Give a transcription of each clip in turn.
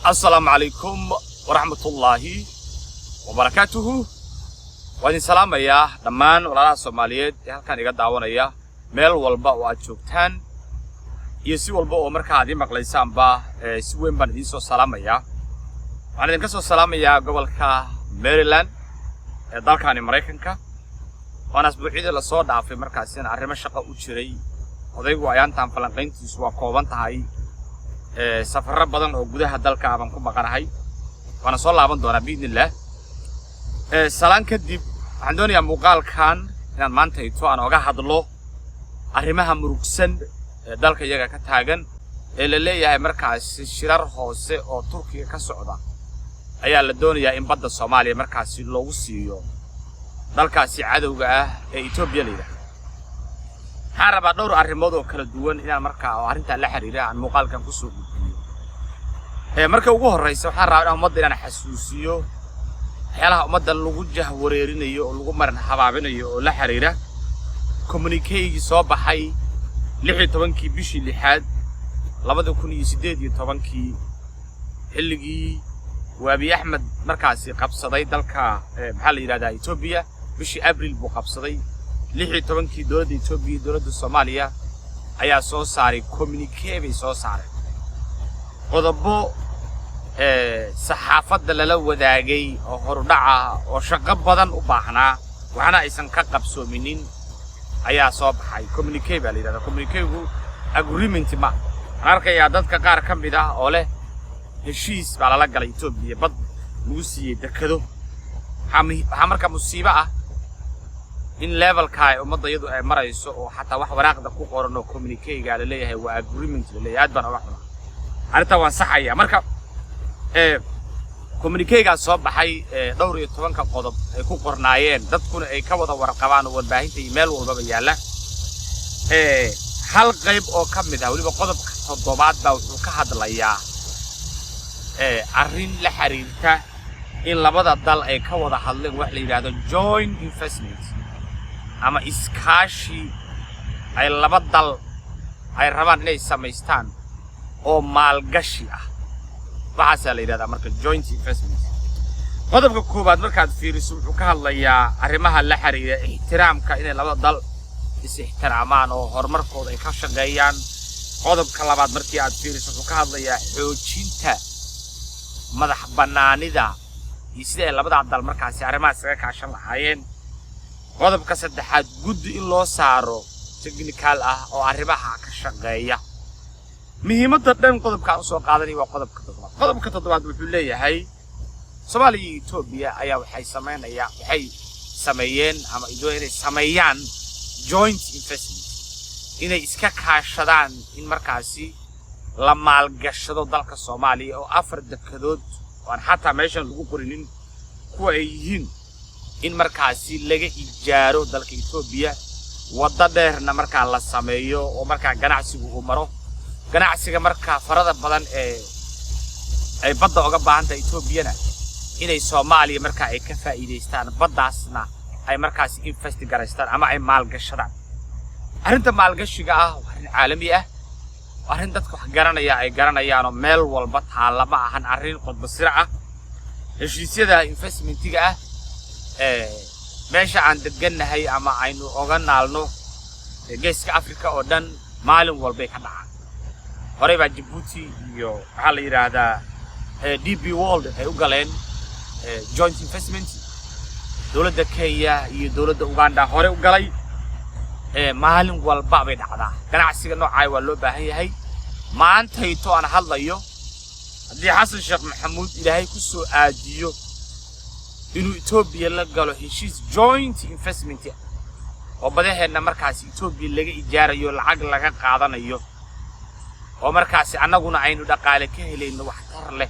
السلام عليكم ورحمة الله وبركاته. وإن سلام يا دمان ولا الصوماليات كان يقدر عونا ميل والبا وأشوفتان يسوي والبا ومركز هذه مقليسان با سوين بنديسو سلام يا أنا نكسو سلام يا قبل كا ميريلاند دار كان أمريكا وأنا أسبوعي ده لصور في مركزين عرما شقة وشري وذيقوا أيام تام فلانقين تسوا قوان تهاي سفر بدن oo gudaha dalka aan ku maqanahay wana soo laaban doona biidnillah salaan kadib waxaan doonayaa muuqaalkan inaan maanta ito aan oga hadlo arrimaha murugsan ee dalka iyaga ka taagan ee la leeyahay markaas shirar hoose oo Turkiga ka socda ayaa la doonayaa in badda Soomaaliya markaas loogu siiyo dalkaasi cadawga ah ee Itoobiya leeyahay haraba dhowr arrimood oo kala duwan inaan markaa arinta la xiriira aan muuqaalkan ku soo gudbiyo marka ugu horeysa waxaan rabaa ummadda inaan xasuusiyo waxyaalaha ummadda lagu jahwareerinayo oo lagu marin habaabinayo oo la xiriira communique soo baxay 16 bishii 6 2018 xilligii Abiy Ahmed markaasi qabsaday dalka maxaa la yiraahdaa Itoobiya bishii Abriil buu qabsaday 16 dowladda Itoobiya dowladda Soomaaliya ayaa soo saaray communique bay soo saaray qodobo saxaafadda lala wadaagay oo hordhaca oo shaqo badan u baahnaa waxana aysan ka qabsoominin ayaa soo baxay communique baa la yiraahdaa communique-gu agreement ma arkaya dadka qaar ka mid ah oo leh heshiis baa la galay Itoobiya bad lagu siiyay dekado waxa marka musiibo ah in level ka ummadda iyadu ay marayso oo xataa wax waraaqda ku qoran oo communique-ga la leeyahay waa agreement la leeyahay aad baan uga xumaa arinta waan saxaya marka communique-ga soo baxay dhowr iyo 10 qodob ay ku qornaayeen dadkuna ay ka wada warqabaan oo warbaahinta email walba yaala hal qayb oo ka mid ah waliba qodobka 7aad baa wuxuu ka hadlayaa arrin la xiriirta in labada dal ay ka wada hadleen wax la yiraahdo joint investment ama iskaashi ay laba dal ay rabaan inay sameystaan oo maalgashi ah waxa la yiraahdaa marka joint investment qodobka koobaad markaad fiiriso wuxuu ka hadlayaa arrimaha la xiriira ixtiraamka in labada dal is ixtiraamaan oo horumarkooda ay ka shaqeeyaan qodobka labaad markii aad fiiriso wuxuu ka hadlayaa xoojinta madax banaanida iyo sida labada dal markaasi arrimaha isaga kaashan lahaayeen qodobka saddexaad guddi in loo saaro technical ah oo arrimaha ka shaqeeya muhiimadda dhan qodobka aan soo qaadanay waa qodobka toddobaad wuxuu leeyahay Soomaaliya iyo Itoobiya ayaa waxay sameeyeen ama inay sameeyaan joint investment inay iska kaashadaan in markaasi la maalgashado dalka Soomaaliya oo 4 dekadood oo aan xataa meeshan lagu qorinin kuwa ay yihiin in markaasi laga ijaaro dalka Itoobiya wada dheerna markaa la sameeyo oo markaa ganacsigu uu maro ganacsiga markaa farada badan ay badda uga baahanta Itoobiyana inay Soomaaliya markaa ay ka faa'iideystaan baddaasna ay markaasi invest garaystaan ama ay maalgashadaan arrinta maalgashiga ah waa arrin caalami ah arrin dadku wax garanaya ay garanayaan oo meel walba taala ma ahan arrin qodba sir ah heshiisyada investmentiga ah meesha aan deganahay ama aynu oga naalno geeska Afrika oo dhan maalin walba ka dhacaan hore baa Djibouti iyo waxa la yiraahdaa DP World ay u galeen joint investment dawladda Kenya iyo dawladda Uganda hore u galay maalin walba bay dhacdaa ganacsiga noocay waa loo baahan yahay maanta ito aan hadlayo haddii Xasan Sheekh Maxamuud Ilaahay ku soo aadiyo inuu Itoobiya la galo heshiis joint investment oo badaheena markaas Itoobiya laga ijaarayo lacag laga qaadanayo oo markaas annaguna aynu dhaqaale ka helayno wax tar leh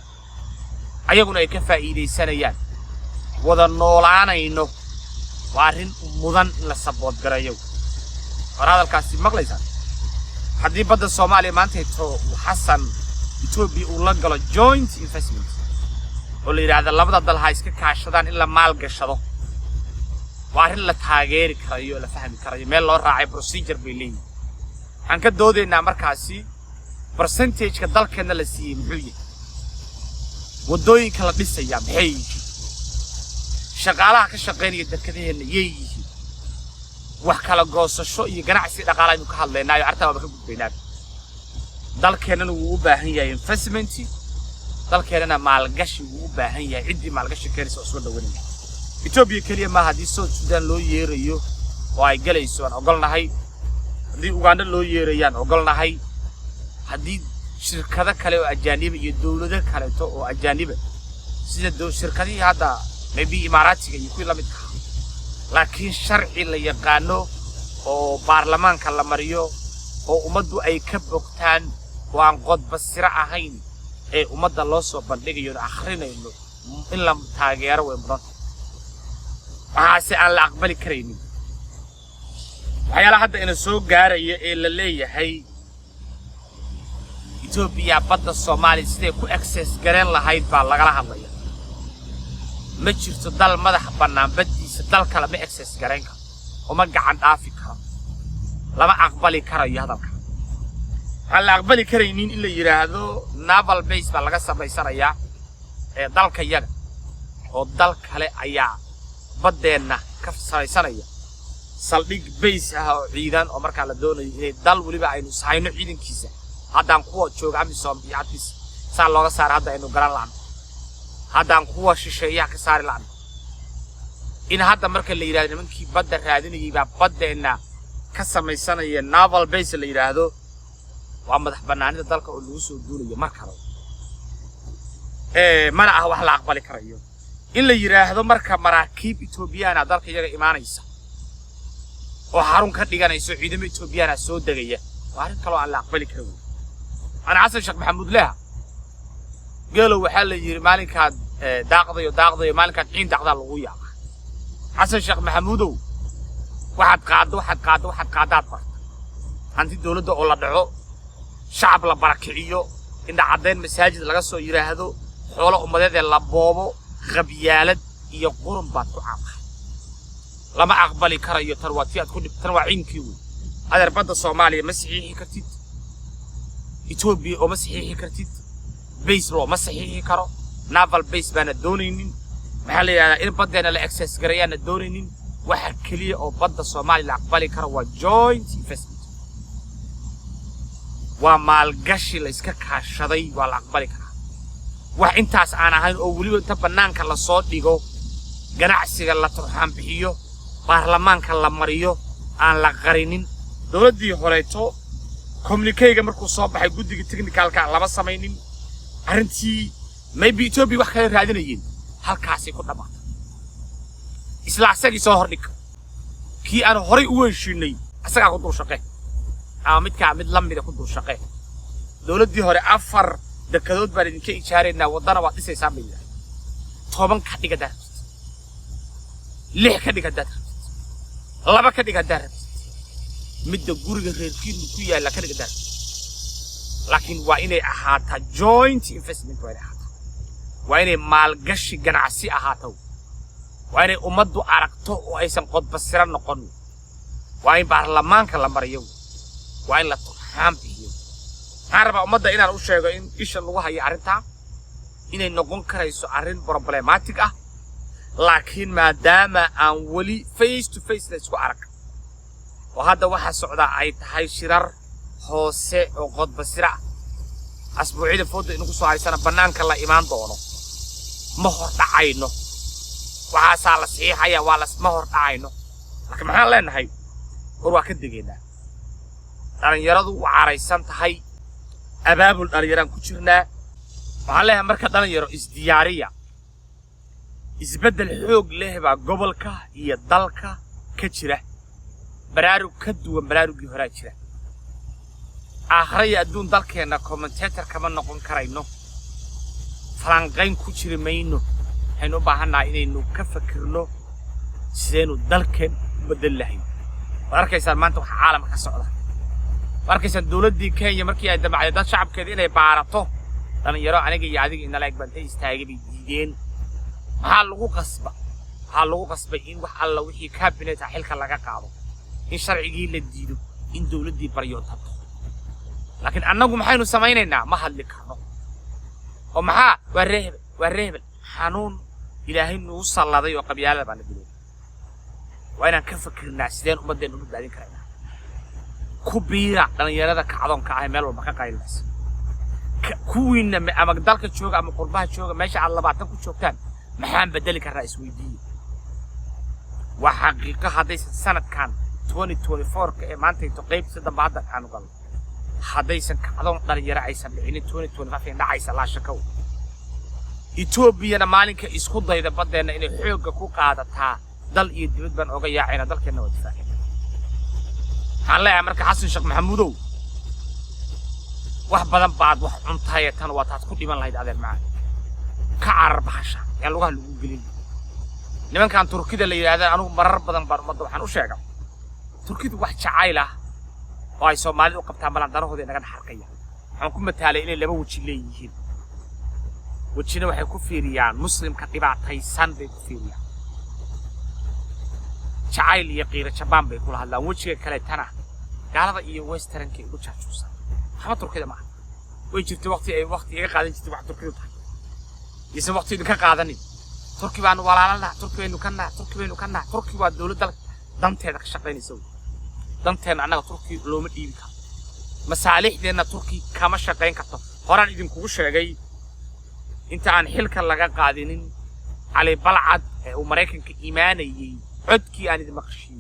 ayaguna ay ka faa'iideysanayaan wada noolaanayno waa arrin mudan in la sabood garayo hadalkaasi maqlaysaan haddii badda Soomaaliya maanta ito Xasan Itoobiya uu la galo joint investment oo la yiraahdo labada dal ha iska kaashadaan in la maalgashado waa arrin la taageeri karayo la fahmi karayo meel loo raacay procedure bay leeyihiin waxaan ka doodaynaa markaasi percentage ka dalkeena la siiyay muxuu yahay wadooyin kala dhisaya maxay shaqaalaha ka shaqeynaya dadkadeena yeeyihiin wax kala goosasho iyo ganacsi dhaqaale aynu ka hadlaynaayo artaaba ka gudbaynaa dalkeenana wuu u baahan yahay investment dalkeenana maalgashi wuu u baahan yahay cidii maalgashi keenaysa soo dhawanaya Ethiopia kaliya ma hadii South Sudan loo yeerayo oo ay galayso aan ogolnahay hadii Uganda loo yeerayaan ogolnahay hadii shirkado kale oo ajaanib iyo dawlado kale oo ajaanib sida shirkadii hadda maybe Imaaraatiga iyo kuwa la mid ah laakiin sharci la yaqaano oo baarlamaanka la mariyo oo umadu ay ka bogtaan oo aan qodba sira ahayn ee umada loo soo bandhigayo akhrinayno in la taageero way mudan waxaase aan la aqbali kareynin waxyaalaha hadda ina soo gaaraya ee la leeyahay Ethiopia badda Soomaaliya sidee ku access garan lahayd baa lagala hadlaya ma jirto dal madax bannaan baddiisa dal kale ma access garan karo oo ma gacan dhaafi karo lama aqbali karayo hadalka hal la aqbali kareynin in la yiraahdo naval base baa laga sameysanayaa ee dalka yaga oo dal kale ayaa baddeena ka samaysanaya saldhig base ah oo ciidan oo marka la doonayo inay dal waliba aynu saayno ciidankiisa haddaan kuwa jooga amisom iyo adis saa looga saar hadda aynu garan laan haddaan kuwa shisheeyaha ka saari laan in hadda marka la yiraahdo nimankii badda raadinayay baa baddeena ka samaysanaya naval base la yiraahdo waa madax banaanida dalka oo lagu soo duulayo markaba mana ah wax la aqbali karayo in la yiraahdo marka maraakiib Ethiopiana dalka iyaga imaanaysa oo xarun ka dhiganayso ciidamada Ethiopiana soo dagaya waa arin kale oo aan la aqbali karayo ana Xasan Sheekh Maxamuud Leha galo waxa la yiri maalinkaad daaqdayo maalinkaad ciin daaqda lagu yaaba Xasan Sheekh Maxamuudow waxaad qaadaad barta hanti dawladda oo la dhaco shacab la barakiciyo inda cadeen masaajid laga soo yiraahdo xoolo umadeed la boobo qabyaalad iyo qurun baad ku caaqay lama aqbali karayo tarwaatiyaad ku dhibtan waa ciinkii weey adar badda Soomaaliya ma saxiixi kartid Ethiopia oo ma saxiixi kartid base loo ma saxiixi karo naval base bana doonaynin maxaa la yiraahdaa in baddeena la access gareeyana doonaynin waxa kaliya oo badda Soomaaliya la aqbali karo waa joint investment waa maalgashi la iska kaashaday waa la aqbali karaa wax intaas aan ahayn oo waliba inta banaanka la soo dhigo ganacsiga la turxaan bixiyo baarlamaanka la mariyo aan la qarinin dawladii horeeto communique-ga markuu soo baxay guddiga technical-ka laba sameeynin arintii maybe Ethiopia wax kale raadinayeen halkaasay ku dhamaatay isla asagii soo hordhig kii aan horay u weeshinay asaga ku dul shaqeey mid lamida ku dul shaqeey dawladii hore afar dakadood baa idinka ijaarayna wadana waa dhisaysaa meeyahay 10 ka dhiga dar 6 ka dhiga dar 2 ka dhiga dar midda guriga reerkiinu ku yaala ka dhiga dar laakiin waa inay ahaato joint investment waa inay maalgashi ganacsi ahaato waa inay umadu aragto oo aysan qodba sira noqon waa in baarlamaanka la mariyo waa in la turxaan bixiyo harba umada inaan u sheego in isha lagu hayo arinta inay noqon karayso arin problematic ah laakiin maadaama aan wali face to face la isku arag oo hadda waxa socda ay tahay shirar hoose oo qodba sira asbuucida foodo inuu soo haysana banaanka la imaan doono ma hor dhacayno waxa la saxiixaya waa la ma hor dhacayno laakiin maxaan leenahay war waa ka digeynaa dhalinyaradu waa caraysan tahay abaabul dhalinyaraan ku jirnaa waxaan leeyahay marka dhalinyaro isdiyaariya isbedel xoog leh baa gobolka iyo dalka ka jira baraarug ka duwan baraarugii hore jira aakhiraya adduun dalkeena commentator kama noqon karayno falanqayn ku jiri mayno waxaynu u baahannahay inaynu ka fakirno sidaynu dalkeen u bedel lahayn arkaysan maanta waxa caalamka ka socda arkaysan dawladii Kenya markii ay damacday dad shacabkeeda inay baarato dhalinyaro aniga iyo adiga in la eeg bantay istaagay diideen waxaa lagu qasbay in wax alla wixii cabinet xilka laga qaado in sharcigii la diido in dawladii baryoonto laakiin annagu maxaynu samaynaynaa ma hadli karno oo maxaa والرهبل حنون إلهي نوصل لذي وقبيالة بعد بلو وأنا كفكر الناس دين ومدين نمد بعدين كرينا كبيرة لأن يرادا كعظم كعمل ومكان قايل الناس كوين أما قدرك تشوق أما قربها تشوق ماشي على بعضك وتشوقتان محام بدلك الرئيس ويدي وحقيقة هذا السنة كان 2024 ما أنت تقريب سيدا بعدك عنو قال هذا كعظم دار يرا عيسى بعين 2025 لا عيسى لا شكو إثيوبيا مالك إسكود ضيدا بدنا إن حقوق كوكا تا دل يدبد بن أوجا عينا دل كنا ودفاعين هلا أمريكا حسن شيخ محمودو wax badan baad wax cuntay tan waa taad ku dhiman lahayd adeer macaan ka arbahasha yaa lugaha lagu gelin nimankan Turkida la yiraahdo anigu marar badan baan umada waxaan u sheegay Turkidu wax jacayl ah oo ay Soomaalidu qabtaan balan darahooda inaga xarqaya waxaan ku mataalay inay laba waji leeyihiin wajina waxay ku fiiriyaan muslimka dhibaataysan bay ku fiiriyaan jacayl iyo qiiro jabaan bay kula hadlaan wajiga kale tana gaalada iyo westernka ugu jaajuusan حما تركيا معه ويجي وقتي أي وقت يقعدين جت واحد تركيا تاني يسمى وقتي إنك قاعدني تركيا بانو ولا لا تركيا إنه كنا تركيا والدولة دل دمتها ذاك الشغلين يسوي دمتها أنا تركيا لو مدينك مسالح لنا تركيا كم شغلين كتر هران إذا كوش جاي أنت عن حلك اللي قاعدين على بلعد ومراكن كإيماني عدكي أنا دمقشي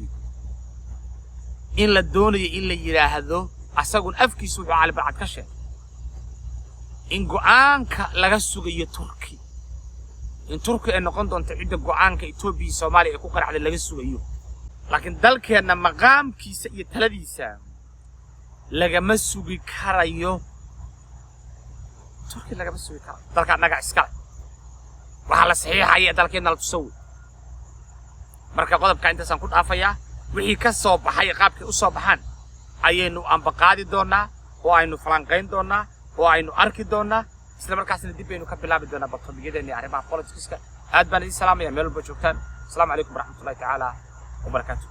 إن الدنيا إلا يراهذو أساقون أفكيسو على بعض كشة إن قوانك لغسوغي تركي إن تركي إنه قندون تعيد قوانك إثيوبي سومالي يكوكر على لغسوغي لكن دالك أن مقام كيسا يتلديسا لغمسوغي كارايو تركي لغمسوغي كارايو دالك أنك عسكال وحالا صحيحة هي دالك أنه تسوي مركا قدب كاين تسان كنت أفايا وحي كسوب بحي قابك أصوب بحان ayaynu ambaqaadi doonaa oo aynu falanqayn doonaa oo aynu arki doonaa isla markaasna dib aynu ka bilaabi doonaa barnaamijyadeena arrimaha politics-ka aad baan idin salaamayaa meel walba joogtaan assalaamu calaykum waraxmatullaahi tacaala wabarakaatuh